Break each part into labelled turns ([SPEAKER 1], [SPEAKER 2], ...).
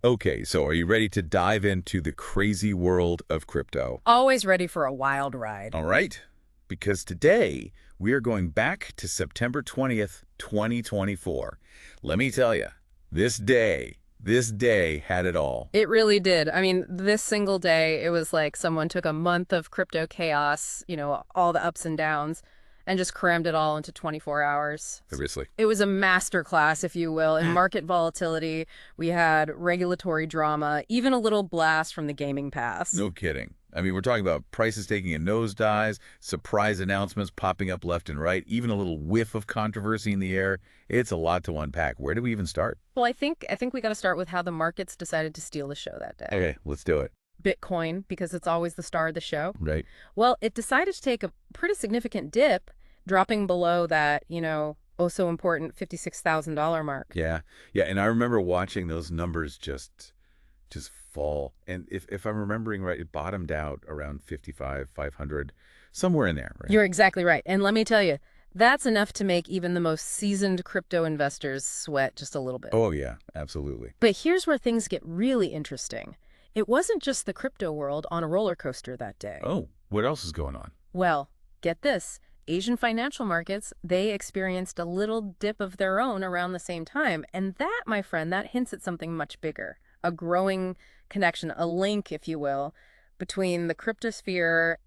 [SPEAKER 1] Okay, so are you ready to dive into the crazy world of crypto?
[SPEAKER 2] Always ready for a wild ride.
[SPEAKER 1] All right, because today we are going back to September 20th, 2024. Let me tell you, this day had it all.
[SPEAKER 2] It really did. I mean, this single day, it was like someone took a month of crypto chaos, all the ups and downs, and just crammed it all into 24 hours.
[SPEAKER 1] Seriously.
[SPEAKER 2] It was a master class, if you will, in market volatility. We had regulatory drama, even a little blast from the gaming pass.
[SPEAKER 1] No kidding. I mean, we're talking about prices taking a nosedive, surprise announcements popping up left and right, even a little whiff of controversy in the air. It's a lot to unpack. Where do we even start?
[SPEAKER 2] Well, I think we got to start with how the markets decided to steal the show that day.
[SPEAKER 1] Okay, let's do it.
[SPEAKER 2] Bitcoin, because it's always the star of the show.
[SPEAKER 1] Right.
[SPEAKER 2] Well, it decided to take a pretty significant dip, dropping below that, oh so important $56,000 mark.
[SPEAKER 1] Yeah. Yeah, and I remember watching those numbers just fall. And if I'm remembering right, it bottomed out around 55, 500, somewhere in there, right?
[SPEAKER 2] You're exactly right. And let me tell you, that's enough to make even the most seasoned crypto investors sweat just a little bit.
[SPEAKER 1] Oh, yeah, absolutely.
[SPEAKER 2] But here's where things get really interesting. It wasn't just the crypto world on a roller coaster that day.
[SPEAKER 1] Oh, what else is going on?
[SPEAKER 2] Well, get this. Asian financial markets, they experienced a little dip of their own around the same time. And that, my friend, that hints at something much bigger. A growing connection, a link, if you will, between the cryptosphere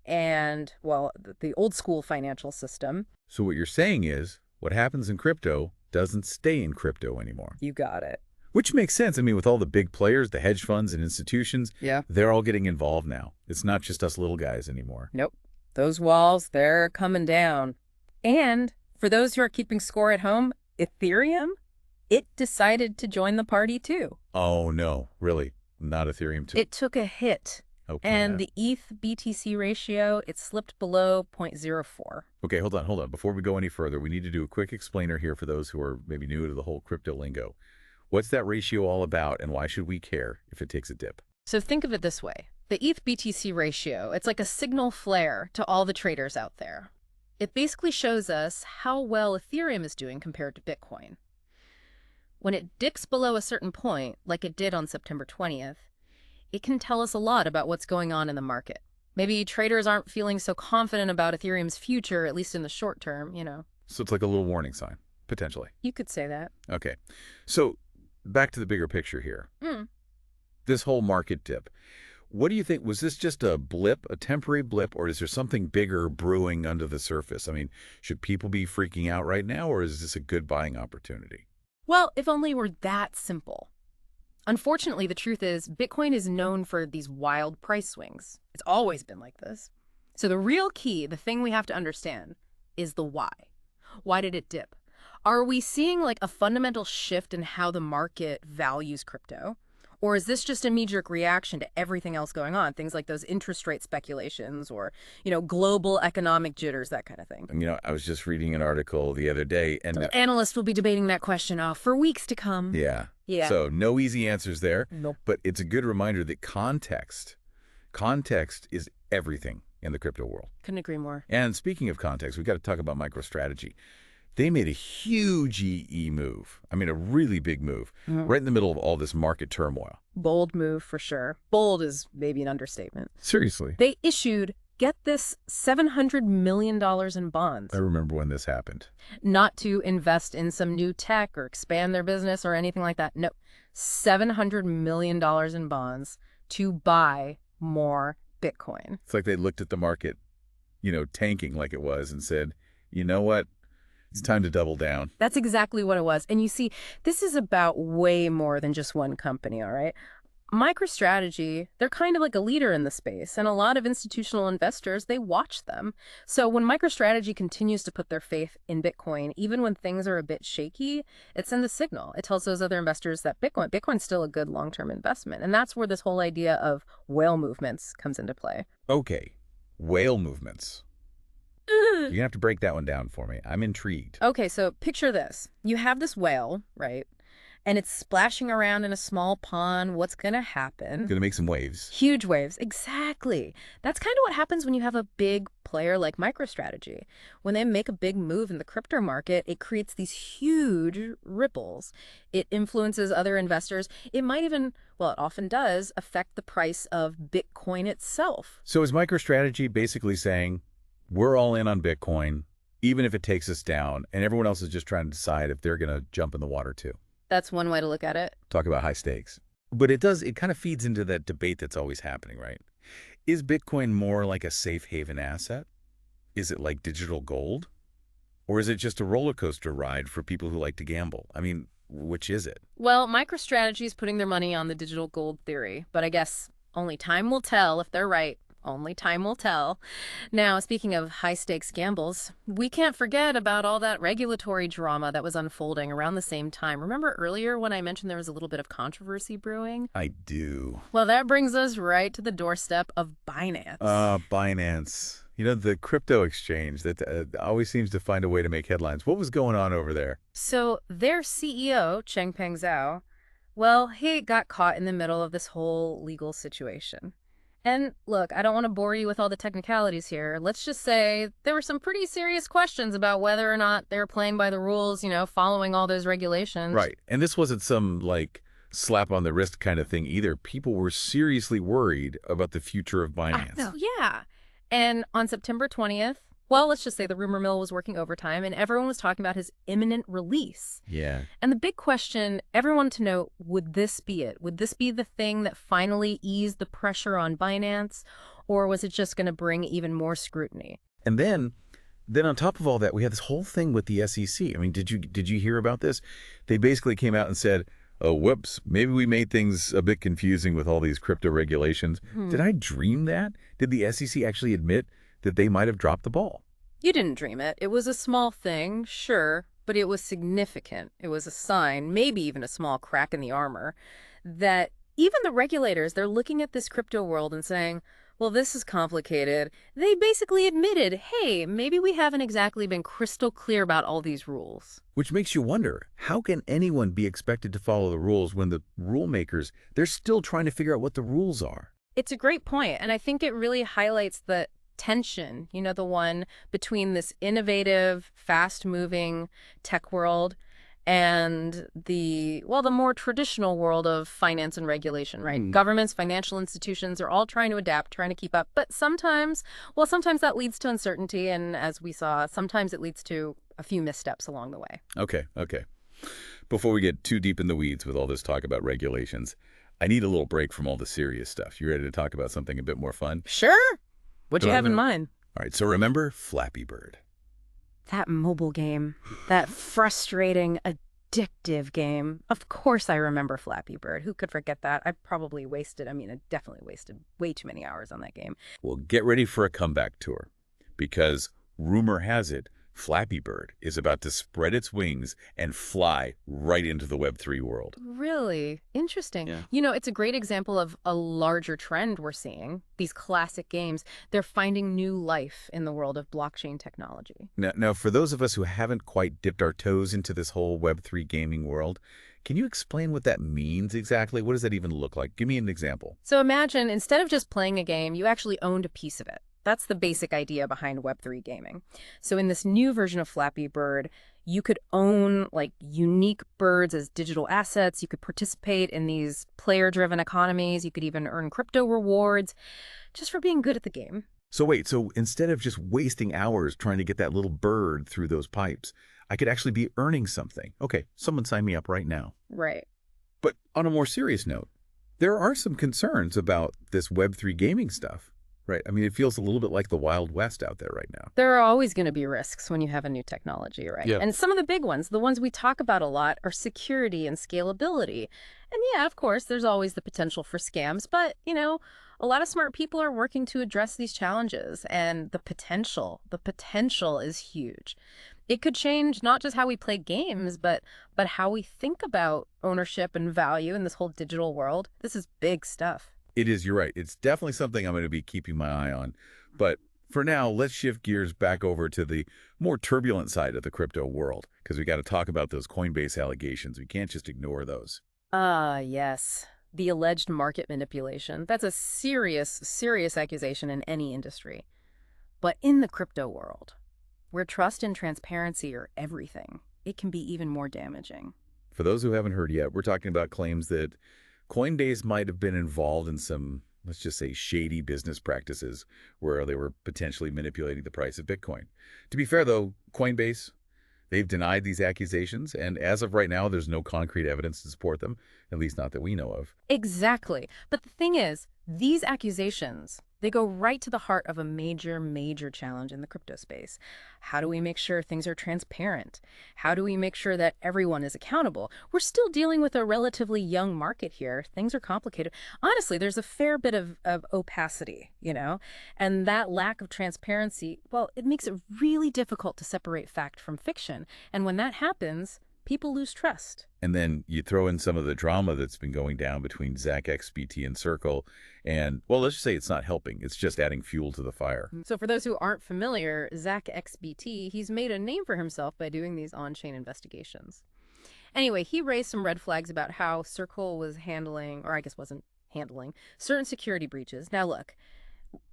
[SPEAKER 2] and, well, the old school financial system.
[SPEAKER 1] So what you're saying is what happens in crypto doesn't stay in crypto anymore.
[SPEAKER 2] You got it.
[SPEAKER 1] Which makes sense. I mean, with all the big players, the hedge funds and institutions,
[SPEAKER 2] Yeah.
[SPEAKER 1] they're all getting involved now. It's not just us little guys anymore.
[SPEAKER 2] Nope. Those walls, they're coming down. And for those who are keeping score at home, Ethereum, it decided to join the party too.
[SPEAKER 1] Oh, no, really? Not Ethereum too?
[SPEAKER 2] It took a hit.
[SPEAKER 1] Okay.
[SPEAKER 2] And the ETH BTC ratio, it slipped below 0.04.
[SPEAKER 1] Okay, hold on. Before we go any further, we need to do a quick explainer here for those who are maybe new to the whole crypto lingo. What's that ratio all about, and why should we care if it takes a dip?
[SPEAKER 2] So think of it this way. The ETH BTC ratio, it's like a signal flare to all the traders out there. It basically shows us how well Ethereum is doing compared to Bitcoin. When it dips below a certain point, like it did on September 20th, it can tell us a lot about what's going on in the market. Maybe traders aren't feeling so confident about Ethereum's future, at least in the short term.
[SPEAKER 1] So it's like a little warning sign, potentially.
[SPEAKER 2] You could say that.
[SPEAKER 1] Okay, so back to the bigger picture here.
[SPEAKER 2] Mm.
[SPEAKER 1] This whole market dip. What do you think? Was this just a blip, a temporary blip, or is there something bigger brewing under the surface? I mean, should people be freaking out right now, or is this a good buying opportunity?
[SPEAKER 2] Well, if only it were that simple. Unfortunately, the truth is Bitcoin is known for these wild price swings. It's always been like this. So the real key, the thing we have to understand, is the why. Why did it dip? Are we seeing like a fundamental shift in how the market values crypto? Or is this just a knee-jerk reaction to everything else going on? Things like those interest rate speculations or, global economic jitters, that kind of thing.
[SPEAKER 1] And, I was just reading an article the other day, and
[SPEAKER 2] Analysts will be debating that question for weeks to come.
[SPEAKER 1] yeah.
[SPEAKER 2] Yeah.
[SPEAKER 1] So no easy answers there.
[SPEAKER 2] Nope.
[SPEAKER 1] But it's a good reminder that context is everything in the crypto world.
[SPEAKER 2] Couldn't agree more.
[SPEAKER 1] And speaking of context, we've got to talk about MicroStrategy. They made a huge EE move. I mean, a really big move, right in the middle of all this market turmoil.
[SPEAKER 2] Bold move for sure. Bold is maybe an understatement.
[SPEAKER 1] Seriously.
[SPEAKER 2] They issued, get this, $700 million in bonds.
[SPEAKER 1] I remember when this happened.
[SPEAKER 2] Not to invest in some new tech or expand their business or anything like that. No, $700 million in bonds to buy more Bitcoin.
[SPEAKER 1] It's like they looked at the market, tanking like it was and said, you know what? It's time to double down.
[SPEAKER 2] That's exactly what it was. And you see, this is about way more than just one company, all right? MicroStrategy, they're kind of like a leader in the space, and a lot of institutional investors, they watch them. So when MicroStrategy continues to put their faith in Bitcoin, even when things are a bit shaky, it sends a signal. It tells those other investors that Bitcoin's still a good long-term investment. And that's where this whole idea of whale movements comes into play.
[SPEAKER 1] Okay, whale movements. You're going to have to break that one down for me. I'm intrigued.
[SPEAKER 2] Okay, so picture this. You have this whale, right? And it's splashing around in a small pond. What's going to happen?
[SPEAKER 1] Going to make some waves.
[SPEAKER 2] Huge waves. Exactly. That's kind of what happens when you have a big player like MicroStrategy. When they make a big move in the crypto market, it creates these huge ripples. It influences other investors. It might even, well, it often does, affect the price of Bitcoin itself.
[SPEAKER 1] So is MicroStrategy basically saying, we're all in on Bitcoin, even if it takes us down, and everyone else is just trying to decide if they're going to jump in the water too?
[SPEAKER 2] That's one way to look at it.
[SPEAKER 1] Talk about high stakes. But it kind of feeds into that debate that's always happening, right? Is Bitcoin more like a safe haven asset? Is it like digital gold? Or is it just a roller coaster ride for people who like to gamble? I mean, which is it?
[SPEAKER 2] Well, MicroStrategy is putting their money on the digital gold theory, but I guess only time will tell if they're right. Only time will tell. Now, speaking of high-stakes gambles, we can't forget about all that regulatory drama that was unfolding around the same time. Remember earlier when I mentioned there was a little bit of controversy brewing?
[SPEAKER 1] I do.
[SPEAKER 2] Well, that brings us right to the doorstep of Binance.
[SPEAKER 1] Binance. You know, the crypto exchange that always seems to find a way to make headlines. What was going on over there?
[SPEAKER 2] So their CEO, Changpeng Zhao, well, he got caught in the middle of this whole legal situation. And look, I don't want to bore you with all the technicalities here. Let's just say there were some pretty serious questions about whether or not they were playing by the rules, following all those regulations.
[SPEAKER 1] Right. And this wasn't some, slap on the wrist kind of thing either. People were seriously worried about the future of Binance.
[SPEAKER 2] Oh, yeah. And on September 20th, well, let's just say the rumor mill was working overtime and everyone was talking about his imminent release.
[SPEAKER 1] Yeah.
[SPEAKER 2] And the big question, everyone wanted to know, would this be it? Would this be the thing that finally eased the pressure on Binance? Or was it just going to bring even more scrutiny?
[SPEAKER 1] And then on top of all that, we had this whole thing with the SEC. I mean, did you hear about this? They basically came out and said, oh, whoops, maybe we made things a bit confusing with all these crypto regulations. Did I dream that? Did the SEC actually admit that they might have dropped the ball?
[SPEAKER 2] You didn't dream it. It was a small thing, sure, but it was significant. It was a sign, maybe even a small crack in the armor, that even the regulators, they're looking at this crypto world and saying, well, this is complicated. They basically admitted, hey, maybe we haven't exactly been crystal clear about all these rules.
[SPEAKER 1] Which makes you wonder, how can anyone be expected to follow the rules when the rule makers, they're still trying to figure out what the rules are?
[SPEAKER 2] It's a great point, and I think it really highlights the tension, the one between this innovative, fast-moving tech world and the more traditional world of finance and regulation, right? Governments, financial institutions are all trying to adapt, trying to keep up. But sometimes that leads to uncertainty. And as we saw, sometimes it leads to a few missteps along the way.
[SPEAKER 1] Okay. Before we get too deep in the weeds with all this talk about regulations, I need a little break from all the serious stuff. You ready to talk about something a bit more fun?
[SPEAKER 2] Sure. What do you have in mind?
[SPEAKER 1] All right, so remember Flappy Bird.
[SPEAKER 2] That mobile game, that frustrating, addictive game. Of course I remember Flappy Bird. Who could forget that? I definitely wasted way too many hours on that game.
[SPEAKER 1] Well, get ready for a comeback tour, because rumor has it Flappy Bird is about to spread its wings and fly right into the Web3 world.
[SPEAKER 2] Really? Interesting.
[SPEAKER 1] Yeah.
[SPEAKER 2] It's a great example of a larger trend we're seeing. These classic games, they're finding new life in the world of blockchain technology.
[SPEAKER 1] Now, for those of us who haven't quite dipped our toes into this whole Web3 gaming world, can you explain what that means exactly? What does that even look like? Give me an example.
[SPEAKER 2] So imagine, instead of just playing a game, you actually owned a piece of it. That's the basic idea behind Web3 gaming. So in this new version of Flappy Bird, you could own unique birds as digital assets. You could participate in these player-driven economies. You could even earn crypto rewards just for being good at the game.
[SPEAKER 1] So instead of just wasting hours trying to get that little bird through those pipes, I could actually be earning something. Okay, someone sign me up right now.
[SPEAKER 2] Right.
[SPEAKER 1] But on a more serious note, there are some concerns about this Web3 gaming stuff. Right. I mean, it feels a little bit like the Wild West out there right now.
[SPEAKER 2] There are always going to be risks when you have a new technology, right?
[SPEAKER 1] Yeah.
[SPEAKER 2] And some of the big ones, the ones we talk about a lot, are security and scalability. And yeah, of course, there's always the potential for scams. But, a lot of smart people are working to address these challenges. And the potential is huge. It could change not just how we play games, but how we think about ownership and value in this whole digital world. This is big stuff.
[SPEAKER 1] It is, you're right. It's definitely something I'm going to be keeping my eye on. But for now, let's shift gears back over to the more turbulent side of the crypto world, because we got to talk about those Coinbase allegations. We can't just ignore those.
[SPEAKER 2] Yes. The alleged market manipulation. That's a serious, serious accusation in any industry. But in the crypto world, where trust and transparency are everything, it can be even more damaging.
[SPEAKER 1] For those who haven't heard yet, we're talking about claims that Coinbase might have been involved in some, let's just say, shady business practices where they were potentially manipulating the price of Bitcoin. To be fair, though, Coinbase, they've denied these accusations, and as of right now, there's no concrete evidence to support them, at least not that we know of.
[SPEAKER 2] Exactly. But the thing is, these accusations, they go right to the heart of a major, major challenge in the crypto space. How do we make sure things are transparent? How do we make sure that everyone is accountable? We're still dealing with a relatively young market here. Things are complicated. Honestly, there's a fair bit of opacity, and that lack of transparency, well, it makes it really difficult to separate fact from fiction. And when that happens, people lose trust.
[SPEAKER 1] And then you throw in some of the drama that's been going down between ZachXBT and Circle, and, well, let's just say it's not helping. It's just adding fuel to the fire.
[SPEAKER 2] So for those who aren't familiar, ZachXBT, he's made a name for himself by doing these on-chain investigations. Anyway, he raised some red flags about how Circle was handling, or I guess wasn't handling, certain security breaches. Now look,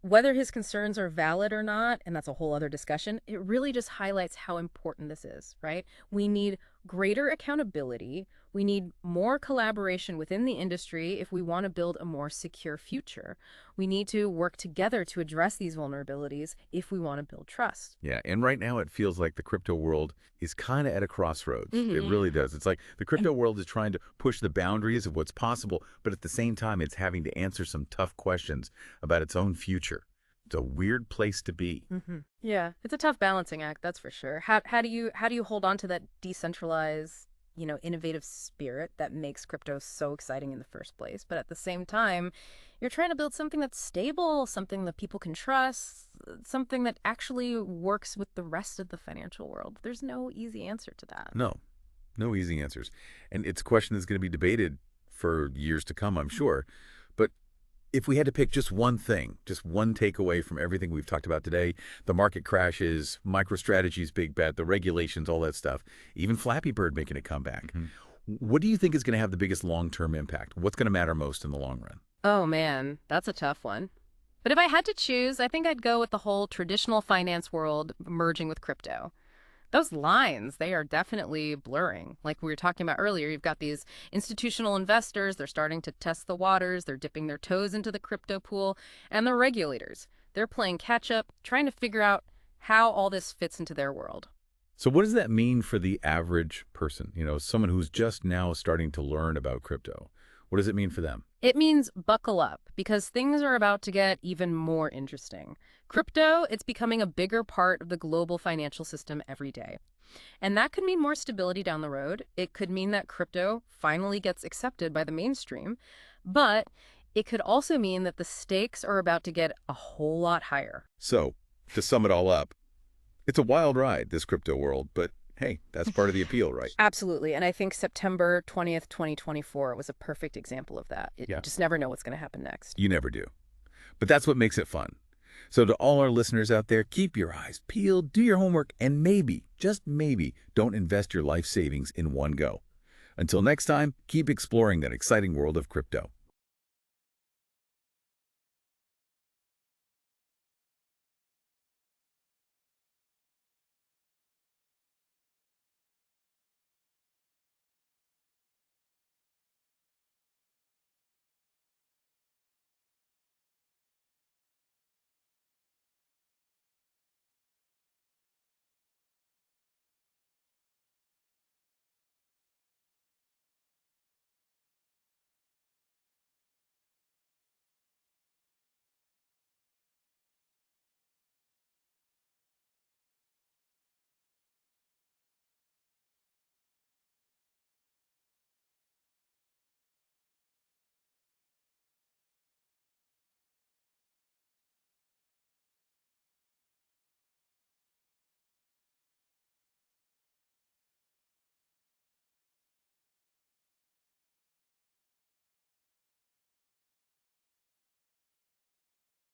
[SPEAKER 2] whether his concerns are valid or not, and that's a whole other discussion, it really just highlights how important this is, right? We need greater accountability. We need more collaboration within the industry if we want to build a more secure future. We need to work together to address these vulnerabilities if we want to build trust.
[SPEAKER 1] Yeah, and right now it feels like the crypto world is kind of at a crossroads. It really does. It's like the crypto world is trying to push the boundaries of what's possible, but at the same time, it's having to answer some tough questions about its own future. It's a weird place to be.
[SPEAKER 2] Yeah, it's a tough balancing act, that's for sure. How do you hold on to that decentralized, innovative spirit that makes crypto so exciting in the first place? But at the same time, you're trying to build something that's stable, something that people can trust, something that actually works with the rest of the financial world. There's no easy answer to that.
[SPEAKER 1] No easy answers. And it's a question that's going to be debated for years to come, I'm sure. But if we had to pick just one thing, just one takeaway from everything we've talked about today, the market crashes, MicroStrategy's big bet, the regulations, all that stuff, even Flappy Bird making a comeback. What do you think is going to have the biggest long-term impact? What's going to matter most in the long run?
[SPEAKER 2] Oh man, that's a tough one. But if I had to choose, I think I'd go with the whole traditional finance world merging with crypto. Those lines, they are definitely blurring. Like we were talking about earlier, you've got these institutional investors, they're starting to test the waters, they're dipping their toes into the crypto pool, and the regulators, they're playing catch up, trying to figure out how all this fits into their world.
[SPEAKER 1] So what does that mean for the average person? Someone who's just now starting to learn about crypto. What does it mean for them?
[SPEAKER 2] It means buckle up, because things are about to get even more interesting. Crypto, it's becoming a bigger part of the global financial system every day. And that could mean more stability down the road. It could mean that crypto finally gets accepted by the mainstream. But it could also mean that the stakes are about to get a whole lot higher.
[SPEAKER 1] So, to sum it all up, it's a wild ride, this crypto world, but hey, that's part of the appeal, right?
[SPEAKER 2] Absolutely. And I think September 20th, 2024 was a perfect example of that. You just never know what's going to happen next.
[SPEAKER 1] You never do. But that's what makes it fun. So to all our listeners out there, keep your eyes peeled, do your homework, and maybe, just maybe, don't invest your life savings in one go. Until next time, keep exploring that exciting world of crypto.